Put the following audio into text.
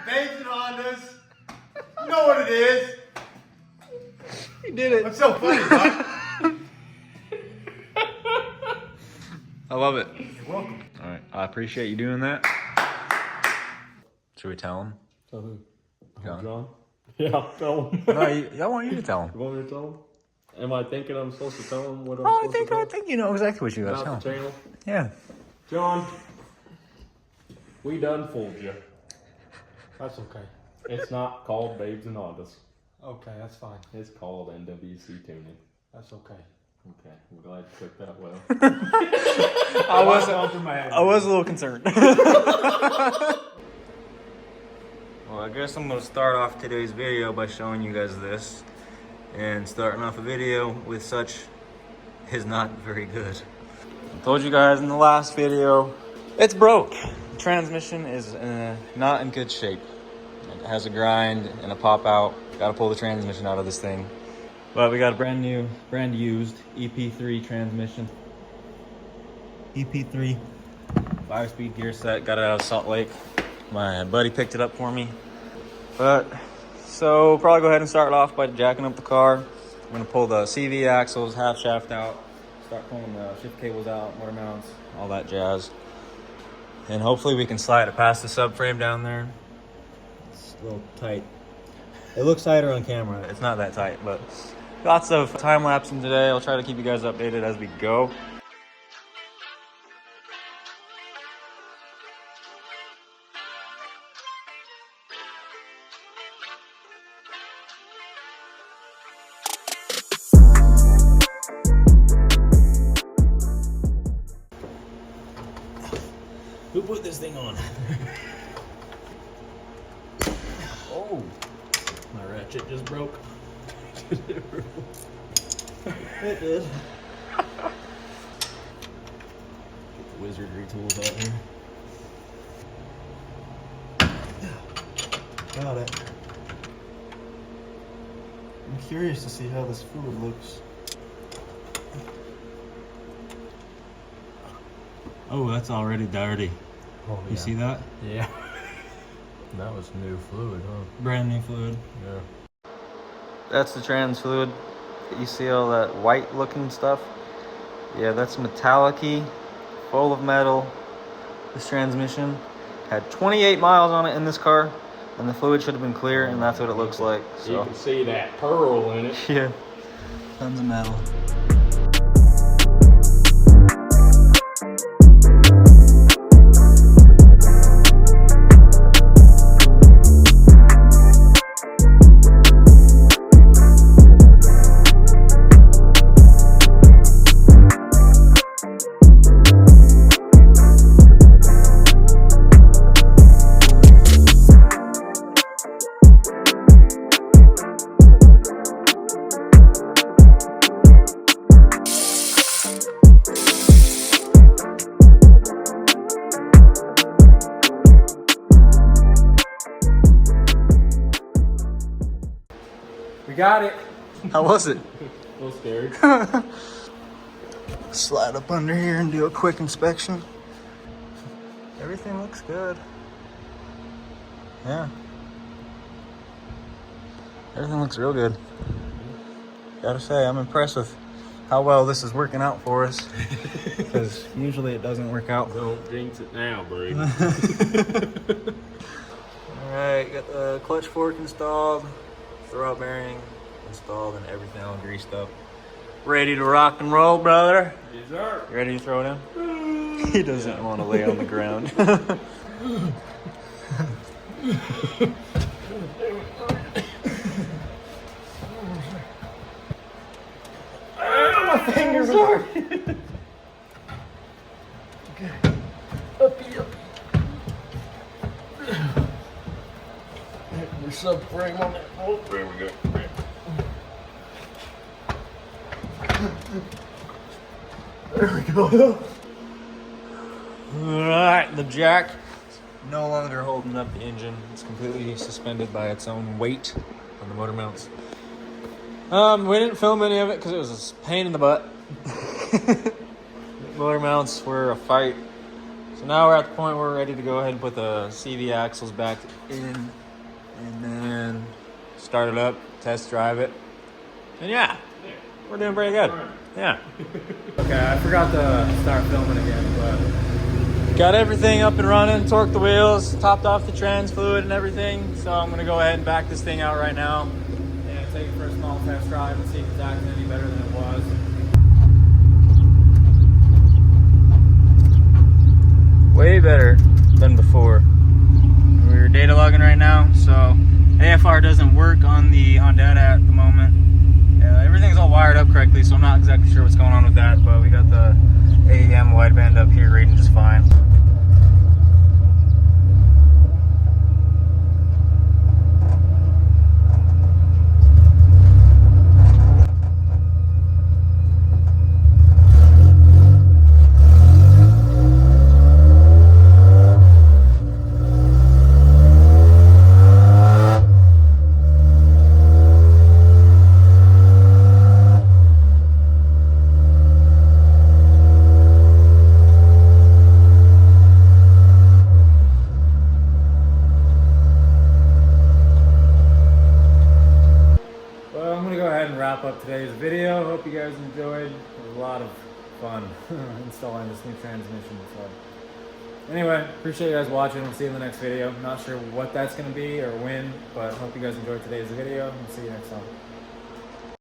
Babes and Hondas. You know what it is. You did it. What's so funny, huh? I love it. You're welcome. All right, I appreciate you doing that. Should we tell him? Tell who? John? John? Yeah, tell him. No, I want you to tell him. You want me to tell him? Am I thinking I'm supposed to tell him what I'm Oh, supposed to tell I him? think you know exactly what you got to About tell the him. channel? Yeah. John, we done fooled you. That's okay. It's not called Babes and Hondas. Okay, that's fine. It's called NWC Tuning. That's okay. Okay, I'm glad you took that well. I was a little concerned. Well, I guess I'm going to start off today's video by showing you guys this. And starting off a video with such is not very good. I told you guys in the last video, it's broke. The transmission is not in good shape. It has a grind and a pop out. Got to pull the transmission out of this thing. But we got a brand used EP3 transmission. EP3 5-speed gear set. Got it out of Salt Lake. My buddy picked it up for me. But so probably go ahead and start off by jacking up the car. I'm gonna pull the CV axles, half shaft out, start pulling the shift cables out, motor mounts, all that jazz. And hopefully we can slide it past the subframe down there. It's a little tight. It looks tighter on camera. It's not that tight, but lots of time lapsing today. I'll try to keep you guys updated as we go. Who put this thing on? Oh, my ratchet just broke. It did. Get the wizardry tools out here. Got it. I'm curious to see how this fluid looks. Oh, that's already dirty. Oh, You see that? Yeah. That was new fluid, huh? Brand new fluid. Yeah. That's the trans fluid. You see all that white looking stuff? Yeah, that's metallic-y, full of metal. This transmission had 28 miles on it in this car, and the fluid should have been clear, and that's what it looks like. You So can see that pearl in it. yeah, tons of metal. We got it. How was it? A little scary. Slide up under here and do a quick inspection. Everything looks good. Yeah. Everything looks real good. Gotta say, I'm impressed with how well this is working out for us. Because usually it doesn't work out. Don't jinx it now, Brady. Alright, got the clutch fork installed, throwout bearing installed, and everything all greased up. Ready to rock and roll, brother? Yes, sir. You ready to throw it in? He doesn't want to lay on the ground. My fingers are. Okay. Uppy. There's subframe on that. Oh, there we go. There we go. Alright, the jack no longer holding up the engine. It's completely suspended by its own weight on the motor mounts. We didn't film any of it because it was a pain in the butt. Motor mounts were a fight. So So now we're at the point where we're ready to go ahead and put the CV axles back in and then start it up, test drive it. And yeah, we're doing pretty good. Yeah. Okay, I forgot to start filming again, but got everything up and running, torqued the wheels, topped off the trans fluid and everything. So I'm gonna go ahead and back this thing out right now and take it for a small test drive and see if it's acting any better than it was. Way better than before. We're data logging right now, so AFR doesn't work on the Honda at the moment. Everything's all wired up correctly, so I'm not exactly sure what's going on with that, but we got the AEM wideband up here reading just fine. Wrap up today's video. Hope you guys enjoyed. It was a lot of fun installing this new transmission. So anyway, appreciate you guys watching. We'll see you in the next video. I'm not sure what that's going to be or when, but hope you guys enjoyed today's video and see you next time.